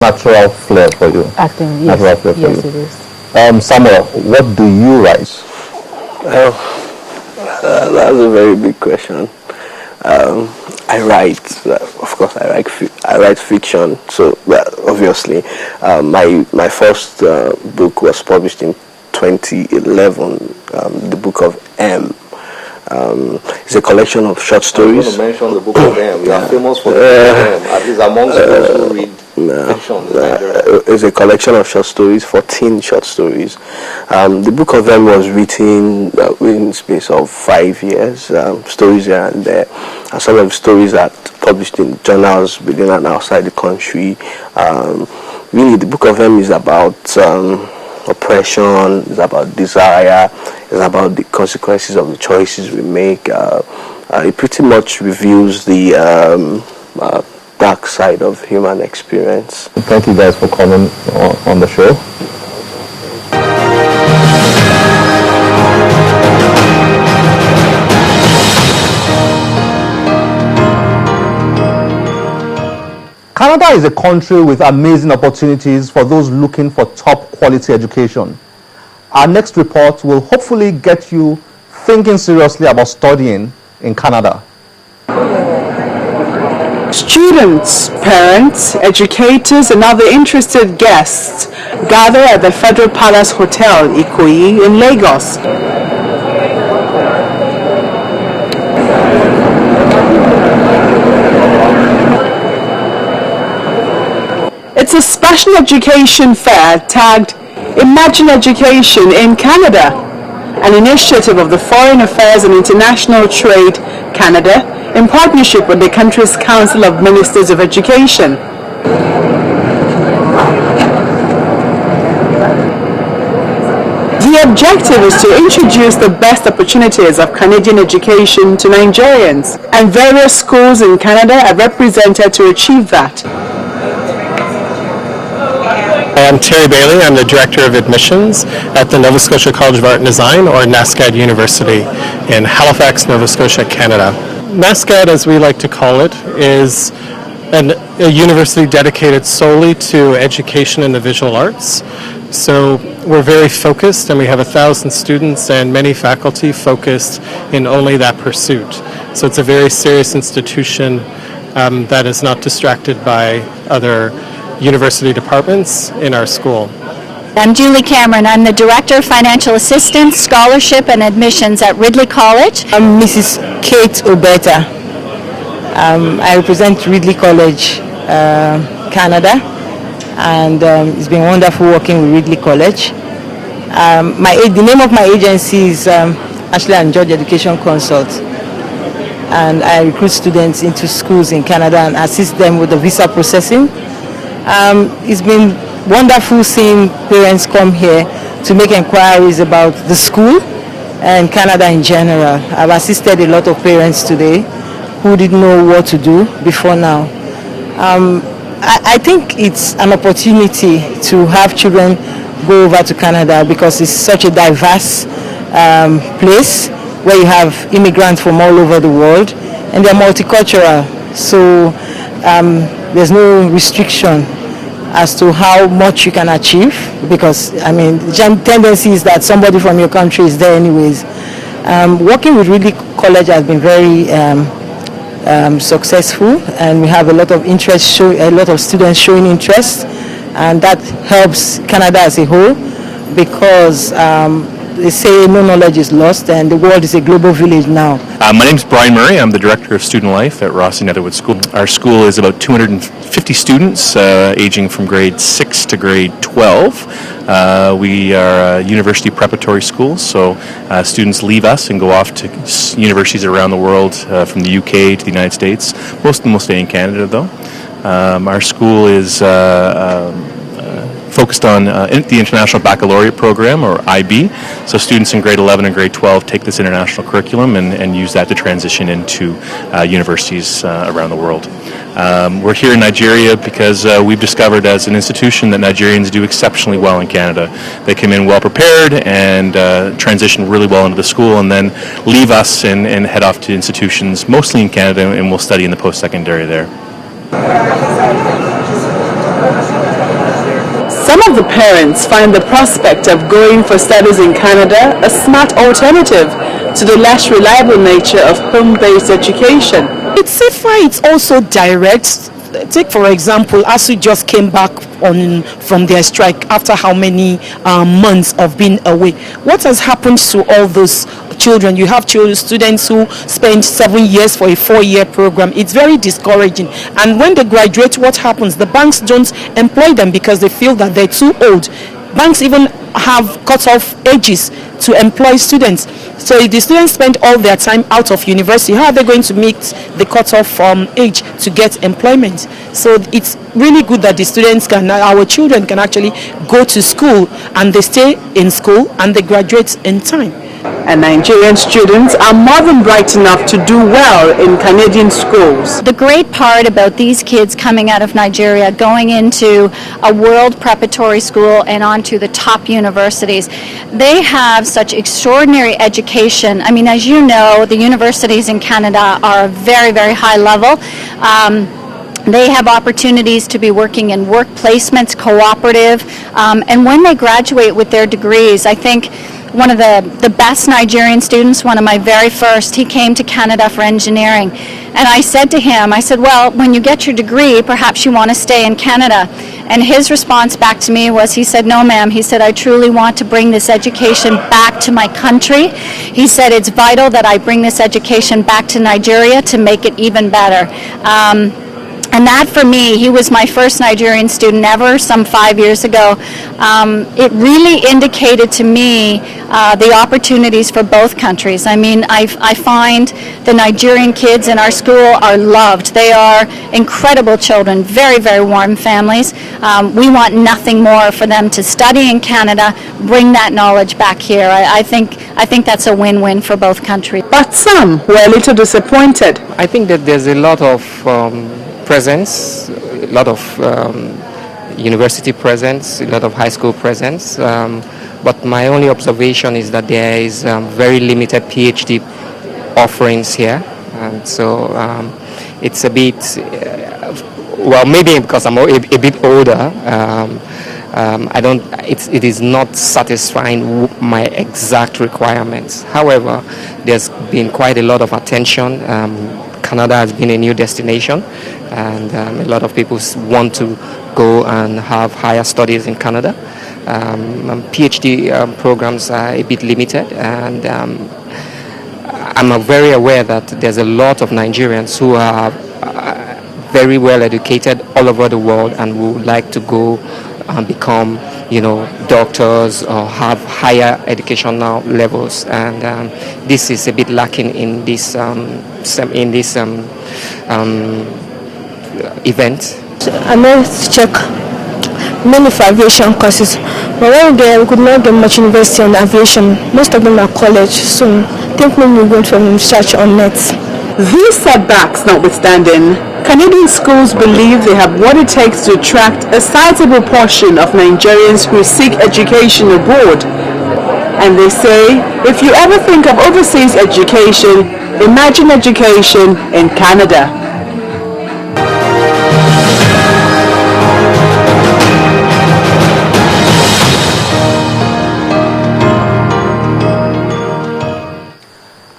natural flair for you. Acting, yes. Natural flair for yes, you. It is. Samuel, what do you write? That's a very big question. I write, of course, I write fiction. So obviously, my first book was published in 2011. The book of M. It's a collection of short stories. I'm going to mention the book of M. You are famous for the book of M, at least amongst those who read fiction. It's a collection of short stories, 14 short stories. The book of M was written within the space of 5 years. Stories here and there, and some of the stories are published in journals within and outside the country. Really, the book of M is about oppression, it's about desire, it's about the consequences of the choices we make. It pretty much reveals the dark side of human experience. Thank you guys for coming on the show. Canada is a country with amazing opportunities for those looking for top quality education. Our next report will hopefully get you thinking seriously about studying in Canada. Students, parents, educators, and other interested guests gather at the Federal Palace Hotel, Ikoyi, in Lagos. It's a special education fair tagged Imagine Education in Canada, an initiative of the Foreign Affairs and International Trade Canada in partnership with the country's Council of Ministers of Education. The objective is to introduce the best opportunities of Canadian education to Nigerians, and various schools in Canada are represented to achieve that. I'm Terry Bailey. I'm the Director of Admissions at the Nova Scotia College of Art and Design, or NSCAD University, in Halifax, Nova Scotia, Canada. NSCAD, as we like to call it, is a university dedicated solely to education in the visual arts. So we're very focused, and we have 1,000 students and many faculty focused in only that pursuit. So it's a very serious institution that is not distracted by other university departments in our school. I'm Julie Cameron. I'm the Director of Financial Assistance, Scholarship and Admissions at Ridley College. I'm Mrs. Kate Obeta. I represent Ridley College, Canada, and it's been wonderful working with Ridley College. The name of my agency is Ashley and George Education Consult, and I recruit students into schools in Canada and assist them with the visa processing. It's been wonderful seeing parents come here to make inquiries about the school and Canada in general. I've assisted a lot of parents today who didn't know what to do before now. I think it's an opportunity to have children go over to Canada because it's such a diverse place where you have immigrants from all over the world, and they're multicultural. So there's no restriction as to how much you can achieve, because I mean the tendency is that somebody from your country is there anyways. Working with Ridley College has been very successful, and we have a lot of interest, a lot of students showing interest, and that helps Canada as a whole, because they say no knowledge is lost, and the world is a global village now. My name is Brian Murray. I'm the Director of Student Life at Rossi Netherwood School. Our school is about 250 students, aging from grade 6 to grade 12. We are a university preparatory school, so students leave us and go off to universities around the world, from the UK to the United States. Most of them will stay in Canada, though. Our school is focused on the International Baccalaureate Program, or IB. So students in grade 11 and grade 12 take this international curriculum and use that to transition into universities around the world. We're here in Nigeria because we've discovered as an institution that Nigerians do exceptionally well in Canada. They come in well prepared and transition really well into the school, and then leave us and head off to institutions, mostly in Canada, and will study in the post-secondary there. of the parents find the prospect of going for studies in Canada a smart alternative to the less reliable nature of home-based education. It's safer, it's also direct. Take for example, ASU just came back from their strike after how many months of being away. What has happened to all those children? You have students who spend 7 years for a 4-year program. It's very discouraging. And when they graduate, what happens? The banks don't employ them because they feel that they're too old. Banks even have cut-off ages to employ students. So if the students spend all their time out of university, how are they going to meet the cut-off age to get employment? So it's really good that the students our children can actually go to school and they stay in school and they graduate in time. And Nigerian students are more than bright enough to do well in Canadian schools. The great part about these kids coming out of Nigeria, going into a world preparatory school and onto the top universities, they have such extraordinary education. I mean, as you know, the universities in Canada are very, very high level. They have opportunities to be working in work placements, cooperative, and when they graduate with their degrees, I think one of the best Nigerian students, one of my very first, he came to Canada for engineering. And I said to him, I said, well, when you get your degree, perhaps you want to stay in Canada. And his response back to me was, he said, no, ma'am. He said, I truly want to bring this education back to my country. He said, it's vital that I bring this education back to Nigeria to make it even better. And that for me, he was my first Nigerian student ever, some 5 years ago. It really indicated to me the opportunities for both countries. I mean, I find the Nigerian kids in our school are loved. They are incredible children, very, very warm families. We want nothing more for them to study in Canada, bring that knowledge back here. I think that's a win-win for both countries. But some were a little disappointed. I think that there's a lot of presence, a lot of university presence, a lot of high school presence, but my only observation is that there is very limited PhD offerings here, and so it's a bit, well, maybe because I'm a bit older, it is not satisfying my exact requirements. However, there's been quite a lot of attention. Canada has been a new destination, and a lot of people want to go and have higher studies in Canada. PhD programs are a bit limited, and I'm very aware that there's a lot of Nigerians who are very well educated all over the world and would like to go and become, doctors or have higher educational levels, and this is a bit lacking in this event. I managed to check many for aviation courses, but when we could not get much university on aviation. Most of them are college, so I think maybe we're going to search on net. These setbacks notwithstanding, Canadian schools believe they have what it takes to attract a sizable portion of Nigerians who seek education abroad. And they say, if you ever think of overseas education, imagine education in Canada.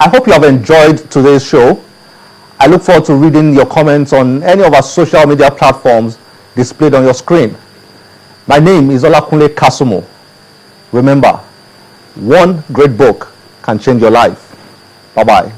I hope you have enjoyed today's show. I look forward to reading your comments on any of our social media platforms displayed on your screen. My name is Olakunle Kasumo. Remember, one great book can change your life. Bye-bye.